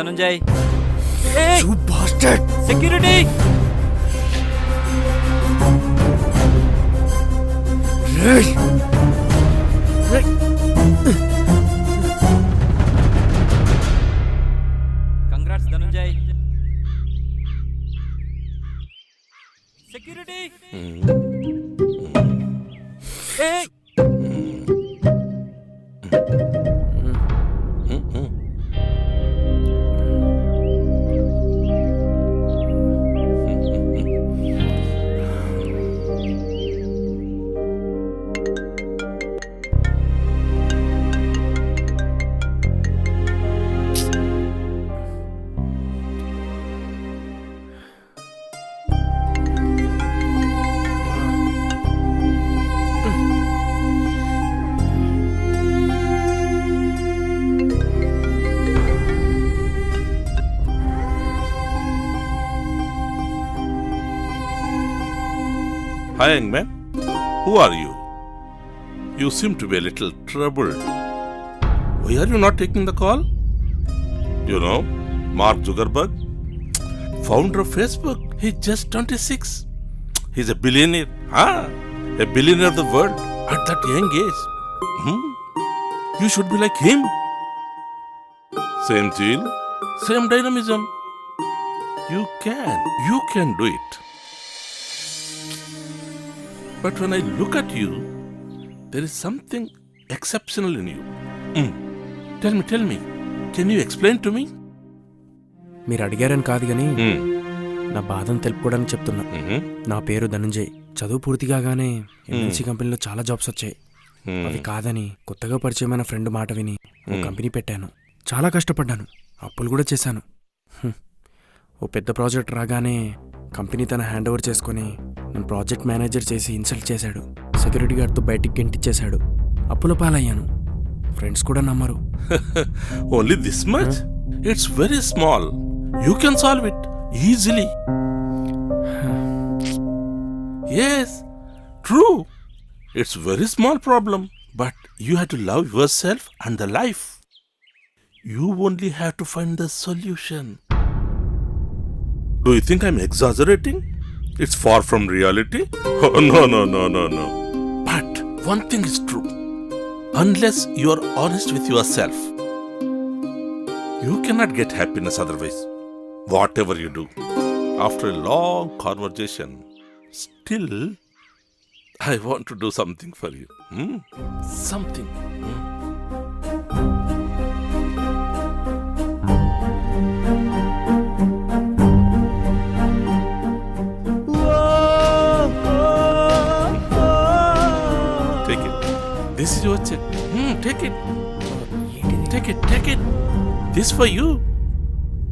Dhananjay. You bastard! Security! Congrats, Dhananjay. Security! Hey! Hi, young man. Who are you? You seem to be a little troubled. Why are you not taking the call? You know, Mark Zuckerberg, founder of Facebook, he's just 26. He's a billionaire. A billionaire of the world at that young age. You should be like him. Same zeal, same dynamism. You can do it. But when I look at you, there is something exceptional in you. Tell me, can you explain to me? మీరు అడిగారని కాదు కానీ నా బాధను తెలుపుకోవడానికి చెప్తున్నా. నా పేరు ధనంజయ్. చదువు పూర్తి కాగానే ఎంఎన్సీ కంపెనీలో చాలా జాబ్స్ వచ్చాయి. అవి కాదని కొత్తగా పరిచయమైన ఫ్రెండ్ మాట విని ఓ కంపెనీ పెట్టాను. చాలా కష్టపడ్డాను, అప్పులు కూడా చేశాను. ఓ పెద్ద ప్రాజెక్ట్ రాగానే కంపెనీ తన హ్యాండ్ ఓవర్ చేసుకుని నన్ను ప్రాజెక్ట్ మేనేజర్ చేసి ఇన్సల్ట్ చేశాడు. సెక్యూరిటీ గార్డ్తో బయటికి గెంటిచ్చేశాడు. అప్పుల పాలయ్యాను. ఫ్రెండ్స్ కూడా నమ్మరు. Only this much? It's very small. You can solve it easily. Yes, true. It's very small problem, but you have to love yourself and the life. You only have to find the solution. Do you think I'm exaggerating? It's far from reality. Oh, no. But one thing is true. Unless you are honest with yourself, you cannot get happiness otherwise. Whatever you do, after a long conversation, still, I want to do something for you. Something. Take it. This is your check. Take it. Take it. This for you.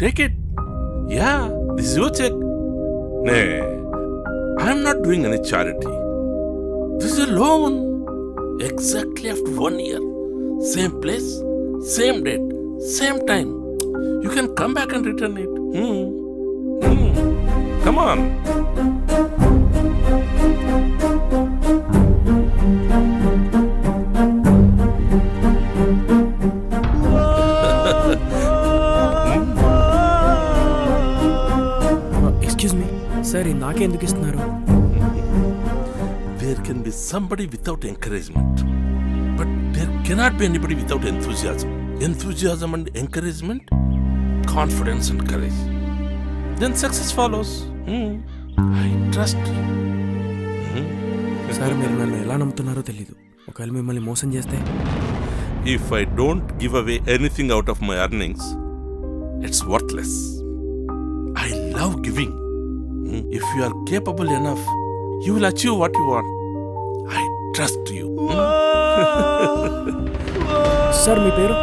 Take it. Yeah, this is your check. Nay, I'm not doing any charity. This is a loan. Exactly after 1 year. Same place, same date, same time. You can come back and return it. Come on. Excuse me sir, నాకెందుకు ఇస్తున్నారు? There can be somebody without encouragement, but there cannot be anybody without enthusiasm. Enthusiasm and encouragement, confidence and courage. Then success follows. I trust you. Sir, మీరు నన్ను ఎలా నమ్ముతున్నారో తెలీదు. ఒకవేళ మిమ్మల్ని మోసం చేస్తే? If I don't give away anything out of my earnings, it's worthless. I love giving. If you are capable enough, you will achieve what you want. I trust you. Sir, మీ పేరు?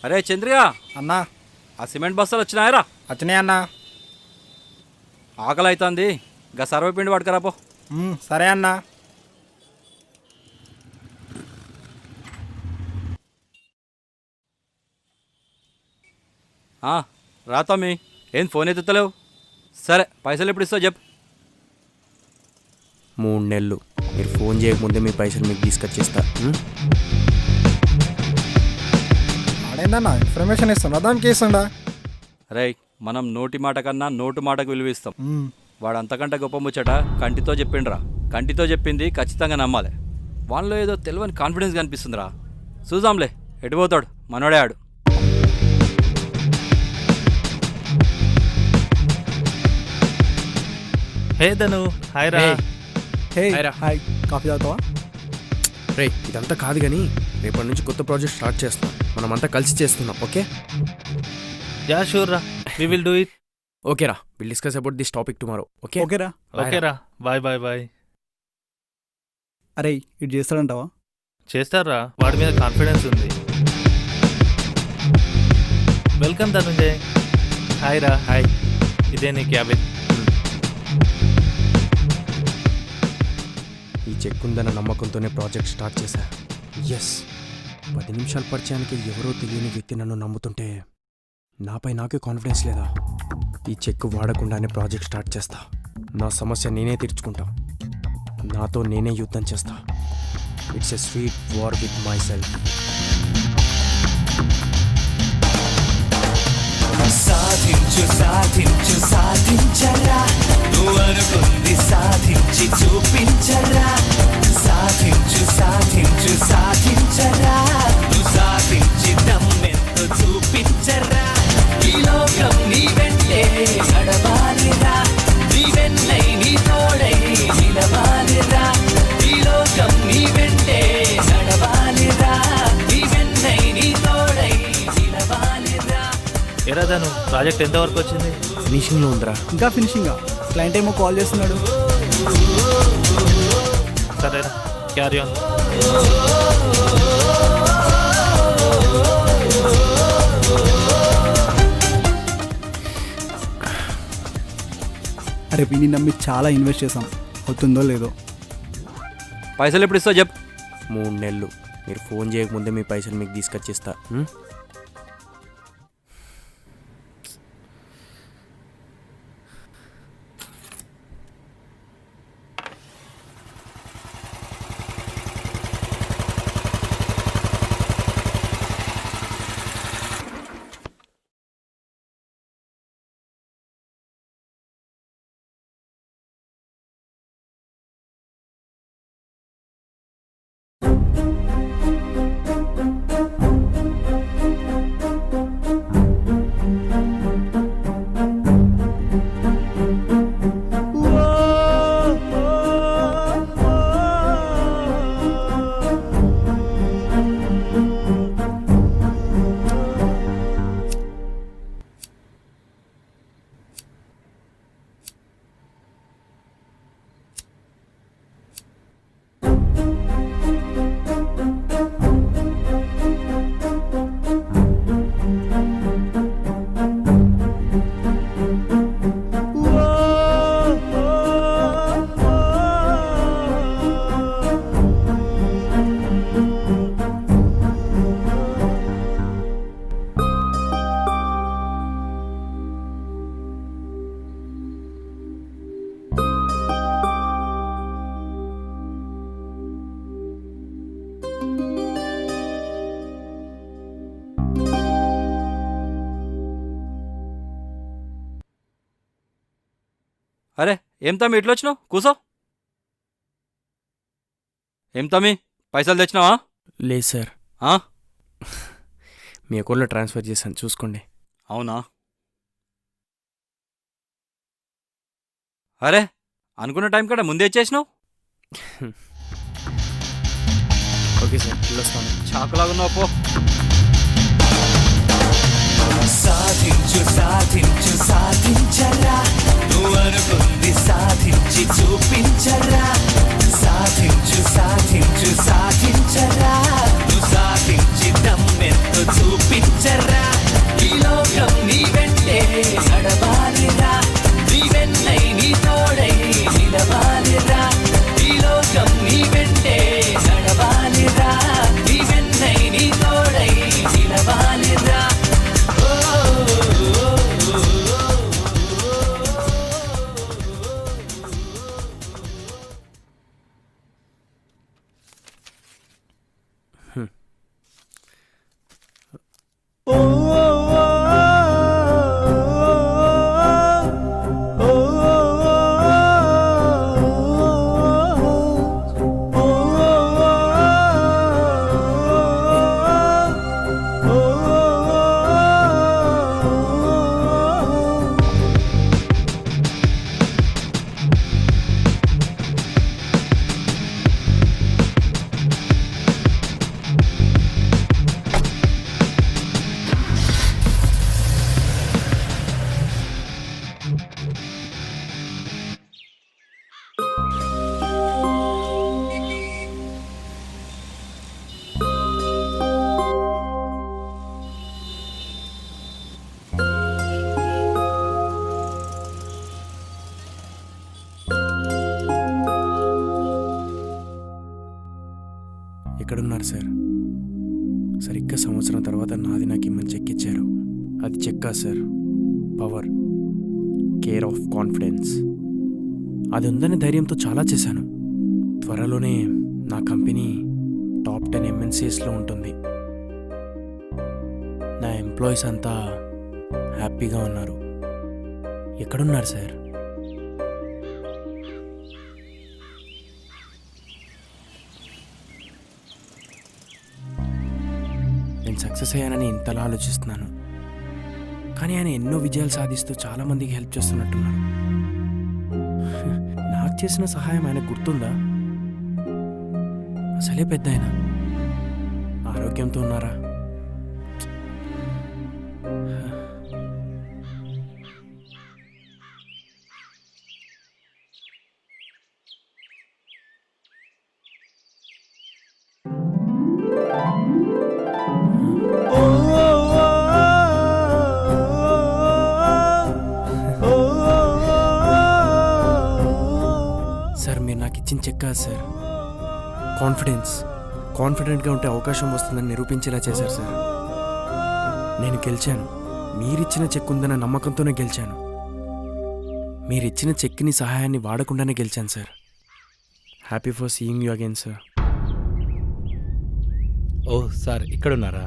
అరే చంద్రిగా, అన్నా ఆ సిమెంట్ బస్తాలు వచ్చినాయరా? వచ్చినాయి అన్నా. ఆకలి అవుతుంది, గా సర్వపిండి పట్టుకరాపో. సరే అన్నా. రాతమ్మి, ఏం ఫోన్ ఎత్తుతలేవు? సరే, పైసలు ఎప్పుడు ఇస్తావు చెప్పు. 3 నెలలు మీరు ఫోన్ చేయకముందే మీ పైసలు మీకు తీసుకొచ్చేస్తా. ఆడేందన్నా ఇన్ఫర్మేషన్ ఇస్తున్నా, దానికి ఇస్తుండా. రేయ్, మనం నోటి మాట కన్నా నోటు మాటకు విలువిస్తాం. వాడు అంతకంటే గొప్ప ముచ్చట కంటితో చెప్పిండ్రా. కంటితో చెప్పింది ఖచ్చితంగా నమ్మాలి. వాళ్ళలో ఏదో తెలియని కాన్ఫిడెన్స్ కనిపిస్తుందిరా. చూద్దాంలే, ఎటుపోతాడు మనోడే ఆడు. హే ధను, హాయ్ రా. హే హాయ్రా. హాయ్, కాఫీ తాగుతావా? రే ఇదంతా కాదు కానీ రేపటి నుంచి కొత్త ప్రాజెక్ట్ స్టార్ట్ చేస్తున్నాం. మనమంతా కలిసి చేస్తున్నాం. ఓకే యా షూర్ రా, వి విల్ డూ ఇట్. ఓకేరా, will discuss about this topic tomorrow. Okay ఓకేరా. ఓకేరా, బాయ్ బాయ్ బాయ్. అరే ఇటు చేస్తాడంటావా? చేస్తారా, వాడి మీద కాన్ఫిడెన్స్ ఉంది. వెల్కమ్ ధనుంజయ్. హాయ్ రా. హాయ్. ఇదే నీ క్యాబిన్. ఈ చెక్ ఉందన్న నమ్మకంతోనే ప్రాజెక్ట్ స్టార్ట్ చేశా. ఎస్, 10 నిమిషాల పరిచయానికి ఎవరో తెలియని వ్యక్తి నన్ను నమ్ముతుంటే నాపై నాకే కాన్ఫిడెన్స్ లేదా? ఈ చెక్ వాడకుండానే ప్రాజెక్ట్ స్టార్ట్ చేస్తా. నా సమస్య నేనే తీర్చుకుంటా. నాతో నేనే యుద్ధం చేస్తా. It's a sweet war with myself. సాధించు సాధించు సాధించరా, నువ్వు అనుకుంది సాధించి చూపించరా. సాధించు సాధించు సాధించరా, నువ్వు సాధించి దమ్మెంతో చూపించరా. ఈ లోకం నీ వెంటే నడవాలిరా, నీ వెన్నై నీ తోడై నిలవాలిరా. ఈ లోకం నీ వెంటే నడవాలిరా, నీ వెన్నై నీ తోడై నిలవాలిరా. ఎరా ధను, ప్రాజెక్ట్ ఎంతవరకు వచ్చింది? ఫినిషింగ్లో ఉందిరా. ఇంకా ఫినిషింగా? క్లయింట్ ఏమో కాల్ చేస్తున్నాడు. సరేరా, క్యారీ ఆన్. అరే విని నమ్మి చాలా ఇన్వెస్ట్ చేసాం, అవుతుందో లేదో. పైసలు ఎప్పుడు ఇస్తావు చెప్పు. 3 నెలలు మీరు ఫోన్ చేయకముందే మీ పైసలు మీకు తీసుకొచ్చేస్తా. అరే ఏం తమ్మి ఇట్లా వచ్చినావు? కూసో. ఏం తమ్మి, పైసలు తెచ్చినావా? లేదు సార్, ఆ? మీ అకౌంట్లో ట్రాన్స్ఫర్ చేశాను, చూసుకోండి. అవునా? అరే అనుకున్న టైం కూడా ముందే ఇచ్చేసినావు. ఓకే సార్, వెళ్ళొస్తాను. చాకులాగున్నావు పో. సాధించు సాధించు సాధించరా, నువ్వు అనుకుంది సాధించి చూపించరా. సాధించు సాధించు సాధించరా, నువ్వు సాధించి దమ్మెంతో చూపించరా. సరిగ్గా సంవత్సరం తర్వాత నాది నాకు ఇమ్మని చెక్ ఇచ్చారు. అది చెక్ కాదు sir, power, care of confidence. అది ఉందనే ధైర్యంతో చాలా చేశాను. త్వరలోనే నా కంపెనీ టాప్ 10 MNCస్లో ఉంటుంది. నా ఎంప్లాయీస్ అంతా హ్యాపీగా ఉన్నారు. ఎక్కడున్నారు సార్? నేను సక్సెస్ అయ్యానని ఇంతలా ఆలోచిస్తున్నాను, కానీ ఆయన ఎన్నో విజయాలు సాధిస్తూ చాలామందికి హెల్ప్ చేస్తున్నట్టున్నాను. నాకు చేసిన సహాయం ఆయన గుర్తుందా? అసలే పెద్ద ఆయన ఆరోగ్యంతో ఉన్నారా? సార్ మీరు నాకు ఇచ్చిన చెక్ కాదు సార్, కాన్ఫిడెంట్గా ఉంటే అవకాశం వస్తుందని నిరూపించేలా చేశారు సార్. నేను గెలిచాను. మీరిచ్చిన చెక్ ఉందన్న నమ్మకంతోనే గెలిచాను. మీరిచ్చిన చెక్ని సహాయాన్ని వాడకుండానే గెలిచాను sir. Happy for seeing you again sir. ఓ సార్, ఇక్కడున్నారా?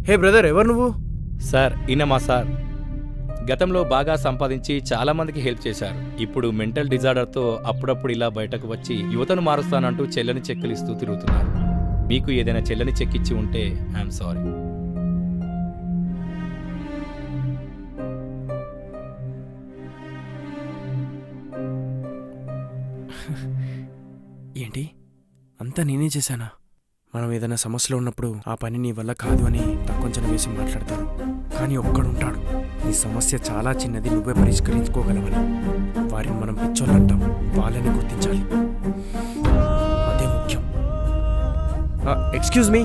హే బ్రదర్, ఎవరు నువ్వు? సార్, ఈయన మా సార్. గతంలో బాగా సంపాదించి చాలా మందికి హెల్ప్ చేశారు. ఇప్పుడు మెంటల్ డిజార్డర్తో అప్పుడప్పుడు ఇలా బయటకు వచ్చి యువతను మారుస్తానంటూ చెల్లని చెక్కులు ఇస్తూ తిరుగుతున్నారు. మీకు ఏదైనా చెల్లని చెక్ ఇచ్చి ఉంటే ఐఎమ్ సారీ. ఏంటి, అంతా నేనే చేశానా? మనం ఏదైనా సమస్యలో ఉన్నప్పుడు ఆ పని నీ వల్ల కాదు అని తక్కువంచన వేసి మాట్లాడతారు. కానీ ఒక్కడుంటాడు, నీ సమస్య చాలా చిన్నది, నువ్వే పరిష్కరించుకోగలవని. వారిని మనం పిచ్చోళ్ళంటాం, వాళ్ళని గుర్తించాలి. అదే ముఖ్యం. Excuse me.